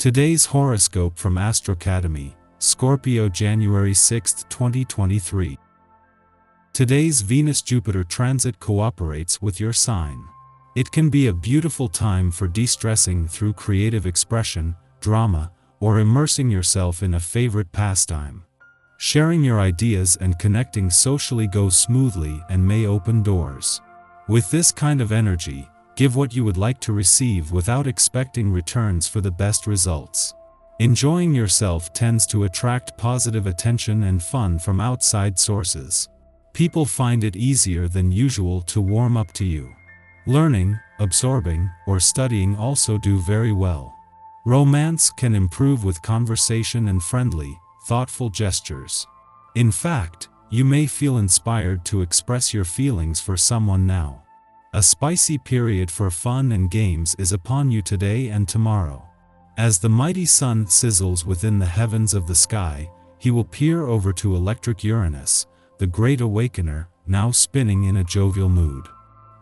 Today's horoscope from Astrocademy, Scorpio January 6, 2023. Today's Venus-Jupiter transit cooperates with your sign. It can be a beautiful time for de-stressing through creative expression, drama, or immersing yourself in a favorite pastime. Sharing your ideas and connecting socially goes smoothly and may open doors. With this kind of energy, give what you would like to receive without expecting returns for the best results. Enjoying yourself tends to attract positive attention and fun from outside sources. People find it easier than usual to warm up to you. Learning, absorbing, or studying also do very well. Romance can improve with conversation and friendly, thoughtful gestures. In fact, you may feel inspired to express your feelings for someone now. A spicy period for fun and games is upon you today and tomorrow. As the mighty sun sizzles within the heavens of the sky, he will peer over to electric Uranus, the great awakener, now spinning in a jovial mood.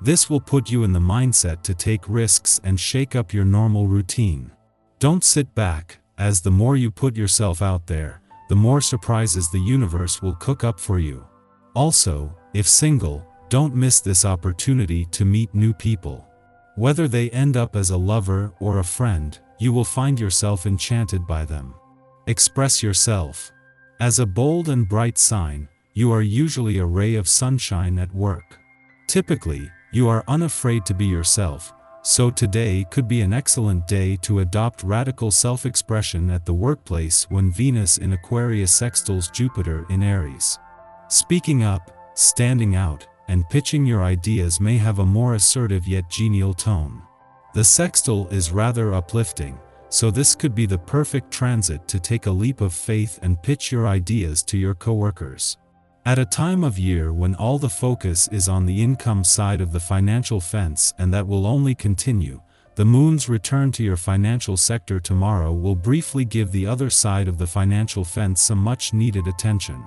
This will put you in the mindset to take risks and shake up your normal routine. Don't sit back, as the more you put yourself out there, the more surprises the universe will cook up for you. Also, if single, don't miss this opportunity to meet new people. Whether they end up as a lover or a friend, you will find yourself enchanted by them. Express yourself. As a bold and bright sign, you are usually a ray of sunshine at work. Typically, you are unafraid to be yourself, so today could be an excellent day to adopt radical self-expression at the workplace when Venus in Aquarius sextiles Jupiter in Aries. Speaking up, standing out, and pitching your ideas may have a more assertive yet genial tone. The sextile is rather uplifting, so this could be the perfect transit to take a leap of faith and pitch your ideas to your coworkers. At a time of year when all the focus is on the income side of the financial fence, and that will only continue, the moon's return to your financial sector tomorrow will briefly give the other side of the financial fence some much-needed attention.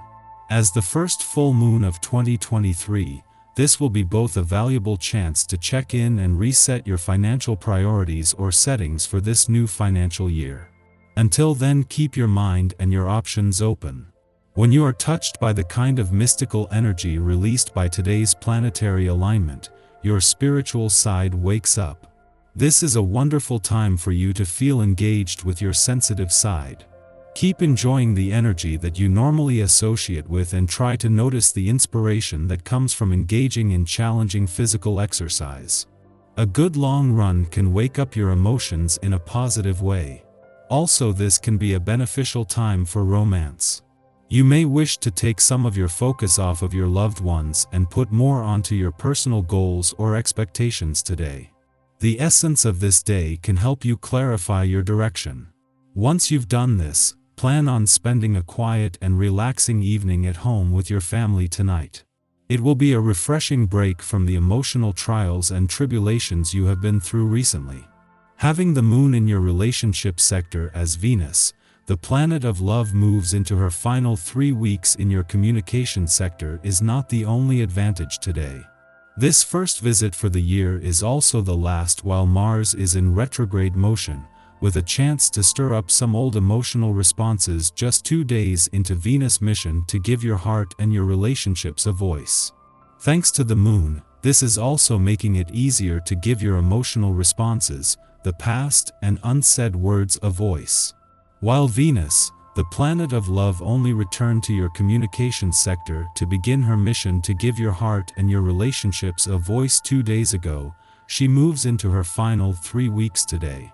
As the first full moon of 2023, this will be both a valuable chance to check in and reset your financial priorities or settings for this new financial year. Until then, keep your mind and your options open. When you are touched by the kind of mystical energy released by today's planetary alignment, your spiritual side wakes up. This is a wonderful time for you to feel engaged with your sensitive side. Keep enjoying the energy that you normally associate with and try to notice the inspiration that comes from engaging in challenging physical exercise. A good long run can wake up your emotions in a positive way. Also, this can be a beneficial time for romance. You may wish to take some of your focus off of your loved ones and put more onto your personal goals or expectations today. The essence of this day can help you clarify your direction. Once you've done this, plan on spending a quiet and relaxing evening at home with your family tonight. It will be a refreshing break from the emotional trials and tribulations you have been through recently. Having the moon in your relationship sector as Venus, the planet of love, moves into her final 3 weeks in your communication sector is not the only advantage today. This first visit for the year is also the last while Mars is in retrograde motion, with a chance to stir up some old emotional responses just 2 days into Venus' mission to give your heart and your relationships a voice. Thanks to the moon, this is also making it easier to give your emotional responses, the past and unsaid words, a voice. While Venus, the planet of love, only returned to your communication sector to begin her mission to give your heart and your relationships a voice 2 days ago, she moves into her final 3 weeks today.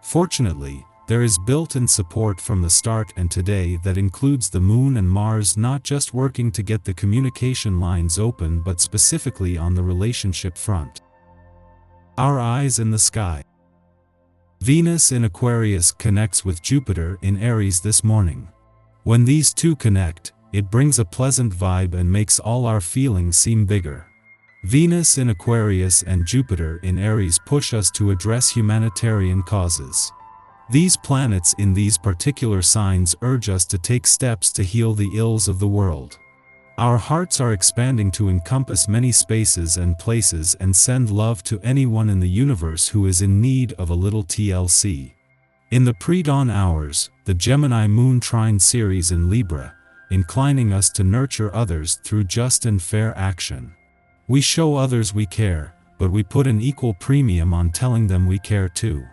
Fortunately, there is built-in support from the start and today that includes the moon and Mars not just working to get the communication lines open but specifically on the relationship front. Our eyes in the sky. Venus in Aquarius connects with Jupiter in Aries this morning. When these two connect, it brings a pleasant vibe and makes all our feelings seem bigger. Venus in Aquarius and Jupiter in Aries push us to address humanitarian causes. These planets in these particular signs urge us to take steps to heal the ills of the world. Our hearts are expanding to encompass many spaces and places and send love to anyone in the universe who is in need of a little TLC. In the pre-dawn hours, the Gemini moon trine series in Libra, inclining us to nurture others through just and fair action. We show others we care, but we put an equal premium on telling them we care too.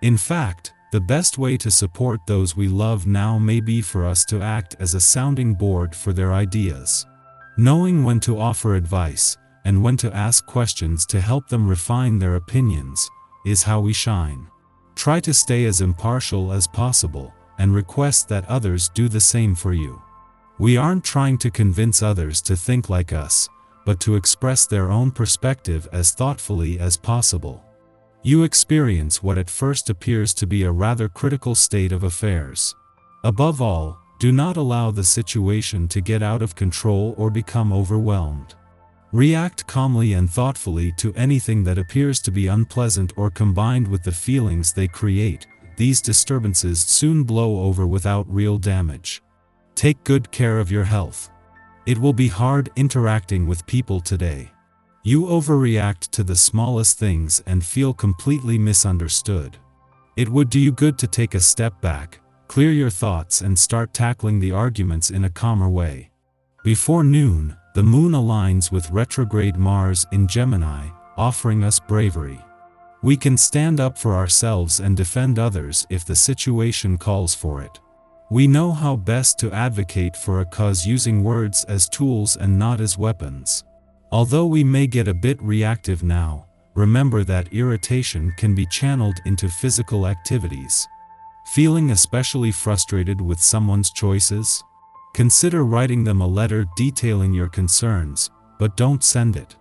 In fact, the best way to support those we love now may be for us to act as a sounding board for their ideas. Knowing when to offer advice, and when to ask questions to help them refine their opinions, is how we shine. Try to stay as impartial as possible, and request that others do the same for you. We aren't trying to convince others to think like us, but to express their own perspective as thoughtfully as possible. You experience what at first appears to be a rather critical state of affairs. Above all, do not allow the situation to get out of control or become overwhelmed. React calmly and thoughtfully to anything that appears to be unpleasant or combined with the feelings they create. These disturbances soon blow over without real damage. Take good care of your health. It will be hard interacting with people today. You overreact to the smallest things and feel completely misunderstood. It would do you good to take a step back, clear your thoughts and start tackling the arguments in a calmer way. Before noon, the moon aligns with retrograde Mars in Gemini, offering us bravery. We can stand up for ourselves and defend others if the situation calls for it. We know how best to advocate for a cause using words as tools and not as weapons. Although we may get a bit reactive now, remember that irritation can be channeled into physical activities. Feeling especially frustrated with someone's choices? Consider writing them a letter detailing your concerns, but don't send it.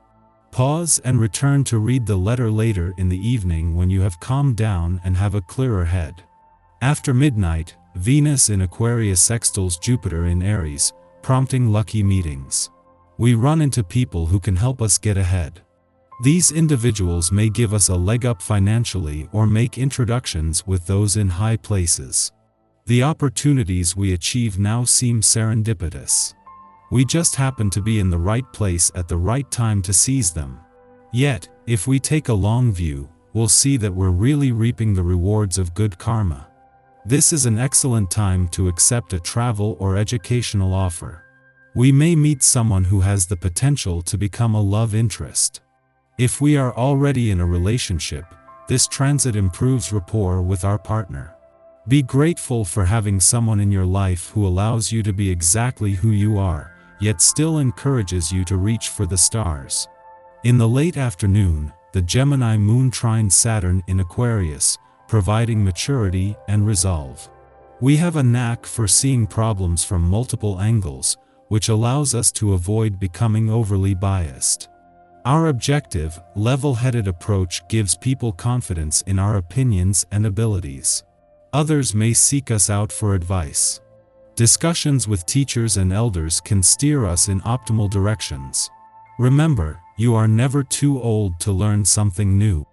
Pause and return to read the letter later in the evening when you have calmed down and have a clearer head. After midnight, Venus in Aquarius sextiles Jupiter in Aries, prompting lucky meetings. We run into people who can help us get ahead. These individuals may give us a leg up financially or make introductions with those in high places. The opportunities we achieve now seem serendipitous. We just happen to be in the right place at the right time to seize them. Yet, if we take a long view, we'll see that we're really reaping the rewards of good karma. This is an excellent time to accept a travel or educational offer. We may meet someone who has the potential to become a love interest. If we are already in a relationship, this transit improves rapport with our partner. Be grateful for having someone in your life who allows you to be exactly who you are, yet still encourages you to reach for the stars. In the late afternoon, the Gemini moon trines Saturn in Aquarius, providing maturity and resolve. We have a knack for seeing problems from multiple angles, which allows us to avoid becoming overly biased. Our objective, level-headed approach gives people confidence in our opinions and abilities. Others may seek us out for advice. Discussions with teachers and elders can steer us in optimal directions. Remember, you are never too old to learn something new.